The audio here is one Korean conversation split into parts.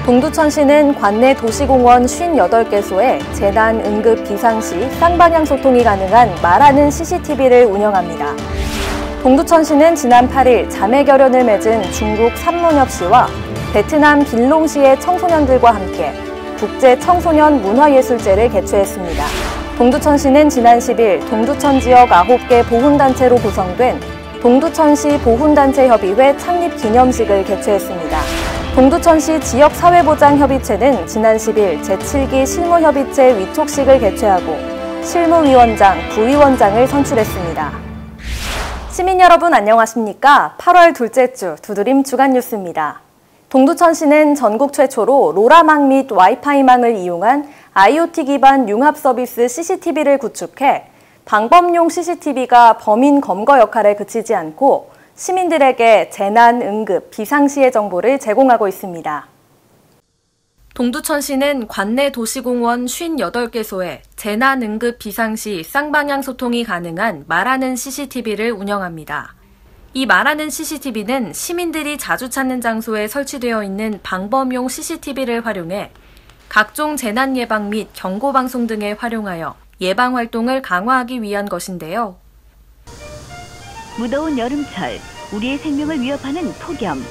동두천시는 관내 도시공원 58개소에 재난, 응급, 비상시 쌍방향 소통이 가능한 말하는 CCTV를 운영합니다. 동두천시는 지난 8일 자매결연을 맺은 중국 삼문협시와 베트남 빈롱시의 청소년들과 함께 국제 청소년 문화예술제를 개최했습니다. 동두천시는 지난 10일 동두천 지역 9개 보훈단체로 구성된 동두천시 보훈단체협의회 창립 기념식을 개최했습니다. 동두천시 지역사회보장협의체는 지난 10일 제7기 실무협의체 위촉식을 개최하고 실무위원장, 부위원장을 선출했습니다. 시민 여러분 안녕하십니까? 8월 둘째 주 두드림 주간뉴스입니다. 동두천시는 전국 최초로 로라망 및 와이파이망을 이용한 IoT 기반 융합 서비스 CCTV를 구축해 방범용 CCTV가 범인 검거 역할에 그치지 않고 시민들에게 재난, 응급, 비상시의 정보를 제공하고 있습니다. 동두천시는 관내 도시공원 58개소에 재난, 응급, 비상시 쌍방향 소통이 가능한 말하는 CCTV를 운영합니다. 이 말하는 CCTV는 시민들이 자주 찾는 장소에 설치되어 있는 방범용 CCTV를 활용해 각종 재난 예방 및 경고 방송 등에 활용하여 예방 활동을 강화하기 위한 것인데요. 무더운 여름철, 우리의 생명을 위협하는 폭염,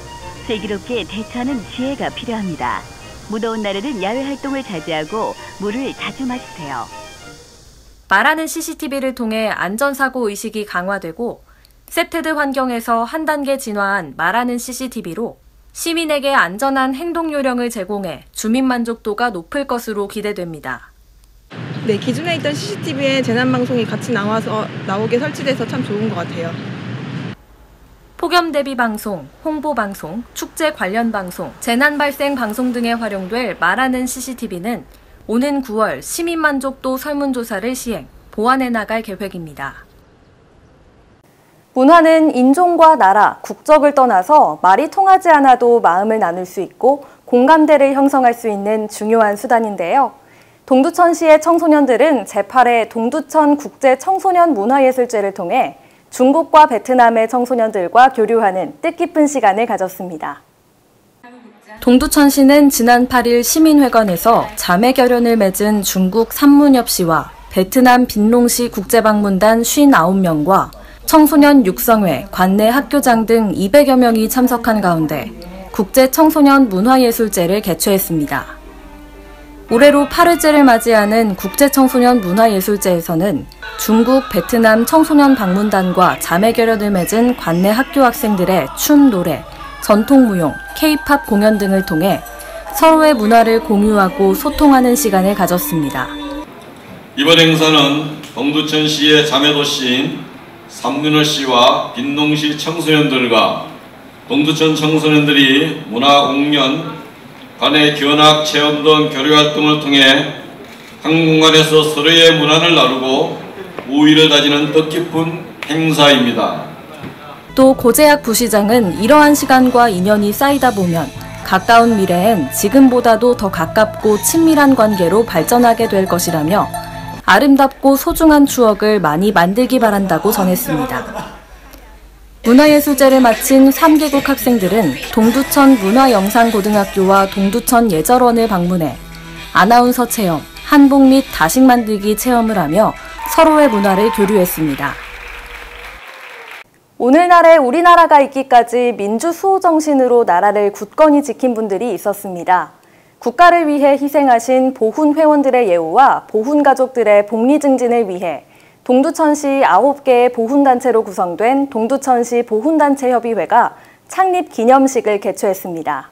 슬기롭게 대처하는 지혜가 필요합니다. 무더운 날에는 야외 활동을 자제하고 물을 자주 마시세요. 말하는 CCTV를 통해 안전사고 의식이 강화되고 세테드 환경에서 한 단계 진화한 말하는 CCTV로 시민에게 안전한 행동 요령을 제공해 주민 만족도가 높을 것으로 기대됩니다. 네, 기존에 있던 CCTV에 재난방송이 같이 나오게 설치돼서 참 좋은 것 같아요. 폭염 대비 방송, 홍보 방송, 축제 관련 방송, 재난 발생 방송 등에 활용될 말하는 CCTV는 오는 9월 시민 만족도 설문조사를 시행, 보완해 나갈 계획입니다. 문화는 인종과 나라, 국적을 떠나서 말이 통하지 않아도 마음을 나눌 수 있고 공감대를 형성할 수 있는 중요한 수단인데요. 동두천시의 청소년들은 제8회 동두천 국제 청소년 문화예술제를 통해 중국과 베트남의 청소년들과 교류하는 뜻깊은 시간을 가졌습니다. 동두천시는 지난 8일 시민회관에서 자매결연을 맺은 중국 삼문협시와 베트남 빈롱시 국제방문단 59명과 청소년 육성회, 관내 학교장 등 200여 명이 참석한 가운데 국제 청소년 문화예술제를 개최했습니다. 올해로 8회째를 맞이하는 국제 청소년 문화예술제에서는 중국, 베트남 청소년 방문단과 자매결연을 맺은 관내 학교 학생들의 춤, 노래, 전통무용, K-팝 공연 등을 통해 서로의 문화를 공유하고 소통하는 시간을 가졌습니다. 이번 행사는 동두천시의 자매도시인 삼문협시와 빈농시 청소년들과 동두천 청소년들이 문화 공연, 관내 견학, 체험 등 교류활동을 통해 한 공간에서 서로의 문화를 나누고 우위를 다지는 뜻깊은 행사입니다. 또 고재학 부시장은 이러한 시간과 인연이 쌓이다 보면 가까운 미래엔 지금보다도 더 가깝고 친밀한 관계로 발전하게 될 것이라며 아름답고 소중한 추억을 많이 만들기 바란다고 전했습니다. 문화예술제를 마친 3개국 학생들은 동두천 문화영상고등학교와 동두천 예절원을 방문해 아나운서 체험, 한복 및 다식 만들기 체험을 하며 서로의 문화를 교류했습니다. 오늘날의 우리나라가 있기까지 민주수호 정신으로 나라를 굳건히 지킨 분들이 있었습니다. 국가를 위해 희생하신 보훈회원들의 예우와 보훈가족들의 복리 증진을 위해 동두천시 9개의 보훈단체로 구성된 동두천시 보훈단체협의회가 창립 기념식을 개최했습니다.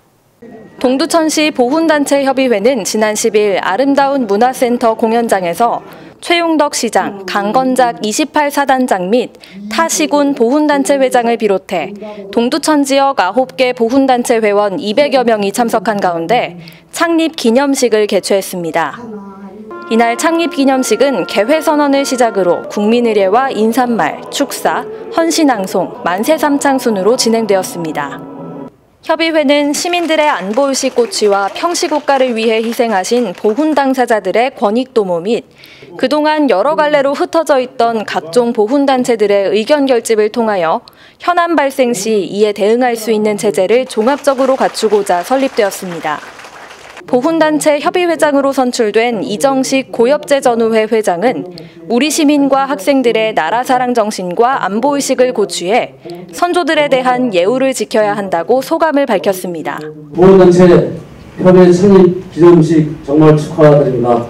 동두천시 보훈단체협의회는 지난 10일 아름다운 문화센터 공연장에서 최용덕 시장, 강건작 28사단장 및 타 시군 보훈단체 회장을 비롯해 동두천 지역 9개 보훈단체 회원 200여 명이 참석한 가운데 창립 기념식을 개최했습니다. 이날 창립 기념식은 개회선언을 시작으로 국민의례와 인사말, 축사, 헌신앙송, 만세삼창 순으로 진행되었습니다. 협의회는 시민들의 안보의식 고취와 평시국가를 위해 희생하신 보훈 당사자들의 권익도모 및 그동안 여러 갈래로 흩어져 있던 각종 보훈단체들의 의견 결집을 통하여 현안 발생 시 이에 대응할 수 있는 체제를 종합적으로 갖추고자 설립되었습니다. 보훈단체 협의회장으로 선출된 이정식 고엽제전우회 회장은 우리 시민과 학생들의 나라사랑 정신과 안보의식을 고취해 선조들에 대한 예우를 지켜야 한다고 소감을 밝혔습니다. 보훈단체 협의 창립 기념식 정말 축하드립니다.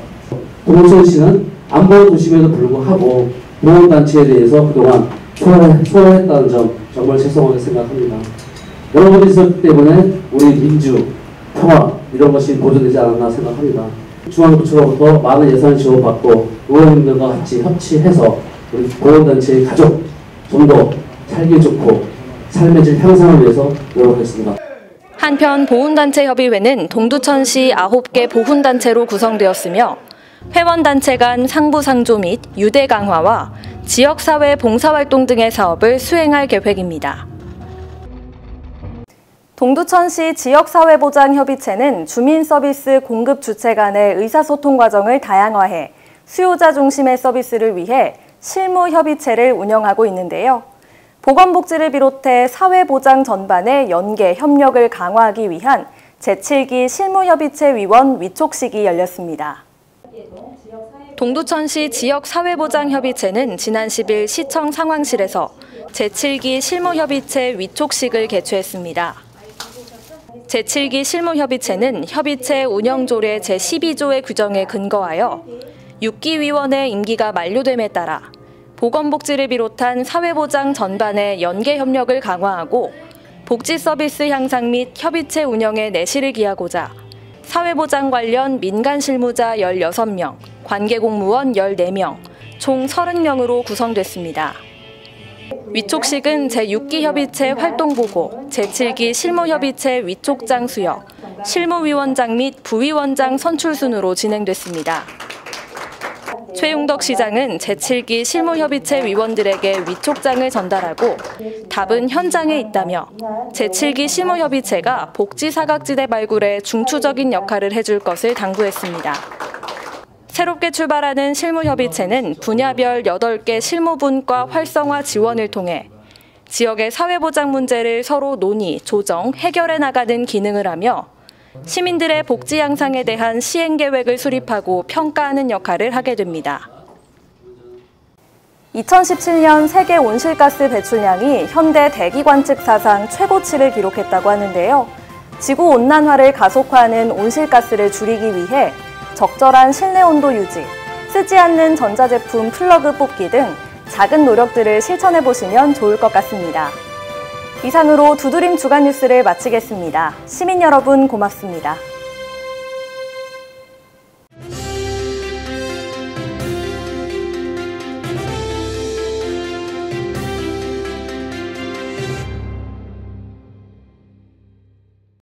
동두천시는 안보 도심에도 불구하고 보훈단체에 대해서 그동안 소홀했다는 점 정말 죄송하게 생각합니다. 여러분이 있었기 때문에 우리 민주, 평화 이런 것이 보존되지 않았나 생각합니다. 중앙부처로부터 많은 예산을 지원받고 의원님들과 같이 협치해서 우리 보훈단체의 가족 좀 더 살기 좋고 삶의 질 향상을 위해서 노력하겠습니다. 한편 보훈단체 협의회는 동두천시 9개 보훈단체로 구성되었으며 회원단체 간 상부상조 및 유대 강화와 지역사회 봉사활동 등의 사업을 수행할 계획입니다. 동두천시 지역사회보장협의체는 주민서비스 공급 주체 간의 의사소통 과정을 다양화해 수요자 중심의 서비스를 위해 실무협의체를 운영하고 있는데요. 보건복지를 비롯해 사회보장 전반의 연계, 협력을 강화하기 위한 제7기 실무협의체 위원 위촉식이 열렸습니다. 동두천시 지역사회보장협의체는 지난 10일 시청 상황실에서 제7기 실무협의체 위촉식을 개최했습니다. 제7기 실무협의체는 협의체 운영조례 제12조의 규정에 근거하여 6기 위원의 임기가 만료됨에 따라 보건복지를 비롯한 사회보장 전반의 연계 협력을 강화하고 복지 서비스 향상 및 협의체 운영에 내실을 기하고자 사회보장 관련 민간 실무자 16명, 관계공무원 14명, 총 30명으로 구성됐습니다. 위촉식은 제6기 협의체 활동보고, 제7기 실무협의체 위촉장 수여, 실무위원장 및 부위원장 선출 순으로 진행됐습니다. 최용덕 시장은 제7기 실무협의체 위원들에게 위촉장을 전달하고 답은 현장에 있다며 제7기 실무협의체가 복지사각지대 발굴에 중추적인 역할을 해줄 것을 당부했습니다. 새롭게 출발하는 실무협의체는 분야별 8개 실무분과 활성화 지원을 통해 지역의 사회보장 문제를 서로 논의, 조정, 해결해 나가는 기능을 하며 시민들의 복지 향상에 대한 시행계획을 수립하고 평가하는 역할을 하게 됩니다. 2017년 세계 온실가스 배출량이 현대 대기관측 사상 최고치를 기록했다고 하는데요. 지구온난화를 가속화하는 온실가스를 줄이기 위해 적절한 실내 온도 유지, 쓰지 않는 전자제품 플러그 뽑기 등 작은 노력들을 실천해보시면 좋을 것 같습니다. 이상으로 두드림 주간 뉴스를 마치겠습니다. 시민 여러분 고맙습니다.